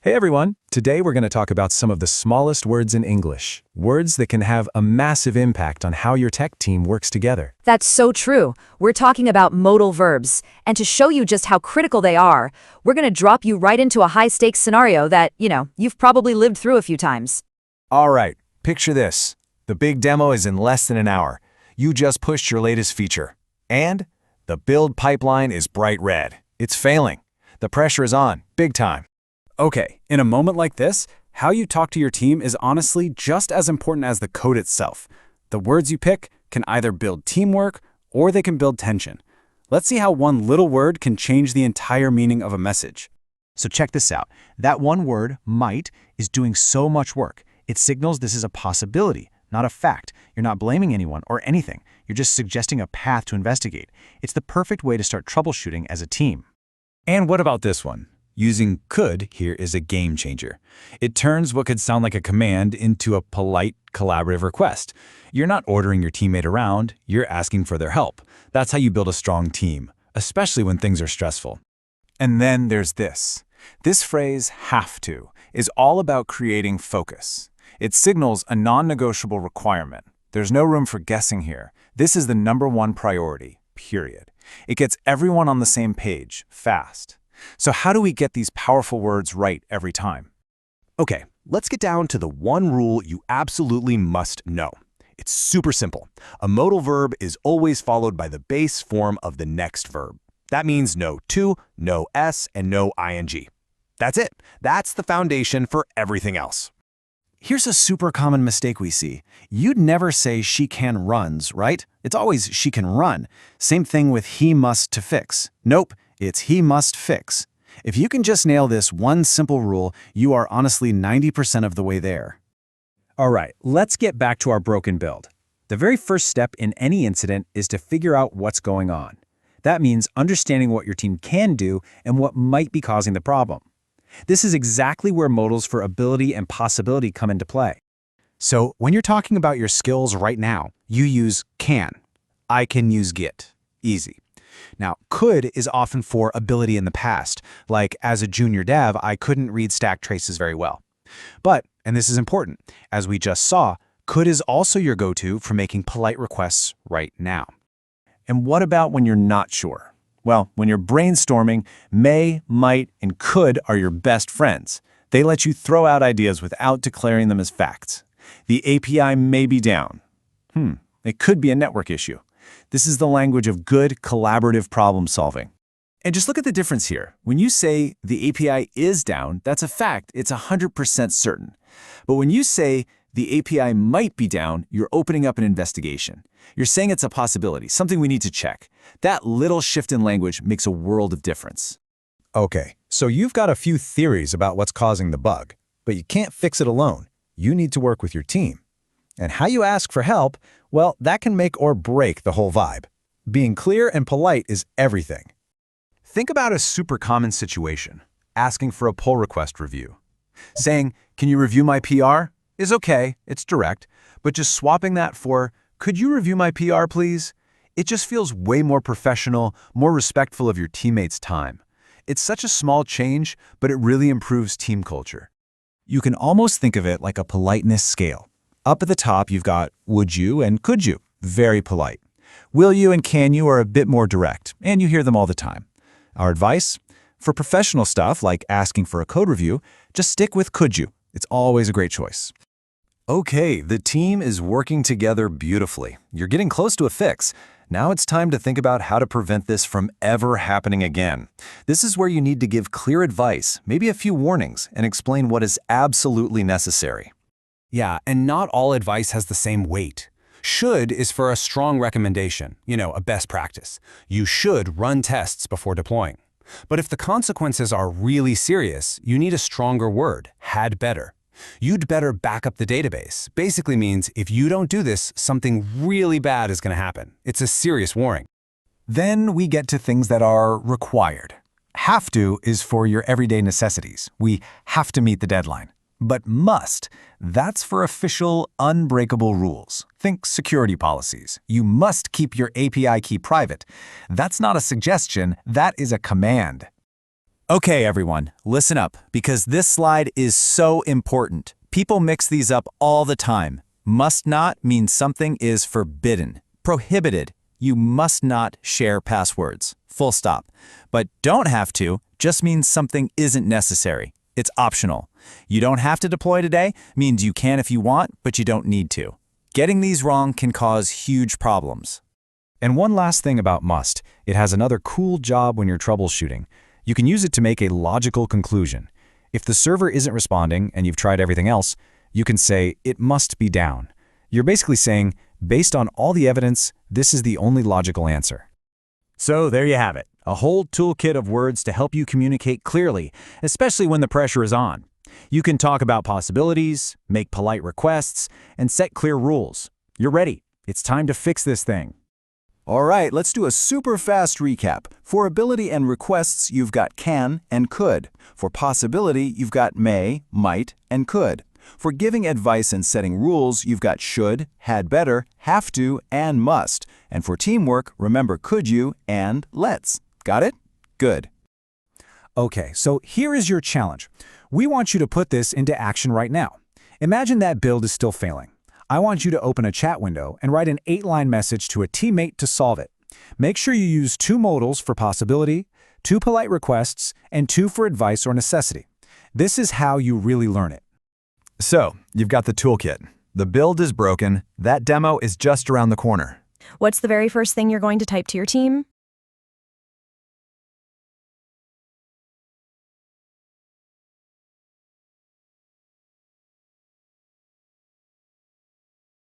Hey everyone! Today we're going to talk about some of the smallest words in English. Words that can have a massive impact on how your tech team works together. That's so true. We're talking about modal verbs. And to show you just how critical they are, we're going to drop you right into a high-stakes scenario that, you've probably lived through a few times. Alright, picture this. The big demo is in less than an hour. You just pushed your latest feature. And the build pipeline is bright red. It's failing. The pressure is on, big time. Okay, in a moment like this, how you talk to your team is honestly just as important as the code itself. The words you pick can either build teamwork or they can build tension. Let's see how one little word can change the entire meaning of a message. So check this out. That one word, might, is doing so much work. It signals this is a possibility, not a fact. You're not blaming anyone or anything. You're just suggesting a path to investigate. It's the perfect way to start troubleshooting as a team. And what about this one? Using could here is a game changer. It turns what could sound like a command into a polite, collaborative request. You're not ordering your teammate around, you're asking for their help. That's how you build a strong team, especially when things are stressful. And then there's this. This phrase, have to, is all about creating focus. It signals a non-negotiable requirement. There's no room for guessing here. This is the #1 priority, period. It gets everyone on the same page, fast. So how do we get these powerful words right every time? Okay, let's get down to the one rule you absolutely must know. It's super simple. A modal verb is always followed by the base form of the next verb. That means no to, no s, and no ing. That's it. That's the foundation for everything else. Here's a super common mistake we see. You'd never say she can runs, right? It's always she can run. Same thing with he must to fix. Nope, it's he must fix. If you can just nail this one simple rule, you are honestly 90% of the way there. All right, let's get back to our broken build. The very first step in any incident is to figure out what's going on. That means understanding what your team can do and what might be causing the problem. This is exactly where modals for ability and possibility come into play. So when you're talking about your skills right now, you use can. I can use get. Easy. Now, could is often for ability in the past, like as a junior dev, I couldn't read stack traces very well. But, and this is important, as we just saw, could is also your go-to for making polite requests right now. And what about when you're not sure? Well, when you're brainstorming, may, might, and could are your best friends. They let you throw out ideas without declaring them as facts. The API may be down. It could be a network issue. This is the language of good collaborative problem solving. And just look at the difference here. When you say the API is down, that's a fact. It's 100% certain. But when you say the API might be down, you're opening up an investigation. You're saying it's a possibility, something we need to check. That little shift in language makes a world of difference. Okay, so you've got a few theories about what's causing the bug, but you can't fix it alone. You need to work with your team. And how you ask for help, well, that can make or break the whole vibe. Being clear and polite is everything. Think about a super common situation, asking for a pull request review. Saying, "Can you review my PR?" is okay, it's direct, but just swapping that for, "Could you review my PR, please?" It just feels way more professional, more respectful of your teammates' time. It's such a small change, but it really improves team culture. You can almost think of it like a politeness scale. Up at the top, you've got would you and could you, very polite. Will you and can you are a bit more direct, and you hear them all the time. Our advice? For professional stuff like asking for a code review, just stick with could you. It's always a great choice. Okay, the team is working together beautifully. You're getting close to a fix. Now it's time to think about how to prevent this from ever happening again. This is where you need to give clear advice, maybe a few warnings, and explain what is absolutely necessary. Yeah, and not all advice has the same weight. Should is for a strong recommendation, a best practice. You should run tests before deploying. But if the consequences are really serious, you need a stronger word, had better. You'd better back up the database. Basically means if you don't do this, something really bad is going to happen. It's a serious warning. Then we get to things that are required. Have to is for your everyday necessities. We have to meet the deadline. But must, that's for official, unbreakable rules. Think security policies. You must keep your API key private. That's not a suggestion, that is a command. Okay, everyone, listen up, because this slide is so important. People mix these up all the time. Must not means something is forbidden, prohibited. You must not share passwords. Full stop. But don't have to just means something isn't necessary. It's optional. You don't have to deploy today means you can if you want, but you don't need to. Getting these wrong can cause huge problems. And one last thing about must, it has another cool job when you're troubleshooting. You can use it to make a logical conclusion. If the server isn't responding and you've tried everything else, you can say, it must be down. You're basically saying, based on all the evidence, this is the only logical answer. So there you have it, a whole toolkit of words to help you communicate clearly, especially when the pressure is on. You can talk about possibilities, make polite requests, and set clear rules. You're ready. It's time to fix this thing. All right, let's do a super fast recap. For ability and requests, you've got can and could. For possibility, you've got may, might, and could. For giving advice and setting rules, you've got should, had better, have to, and must. And for teamwork, remember could you and let's. Got it? Good. Okay, so here is your challenge. We want you to put this into action right now. Imagine that build is still failing. I want you to open a chat window and write an 8-line message to a teammate to solve it. Make sure you use 2 modals for possibility, 2 polite requests, and 2 for advice or necessity. This is how you really learn it. So, you've got the toolkit. The build is broken. That demo is just around the corner. What's the very first thing you're going to type to your team?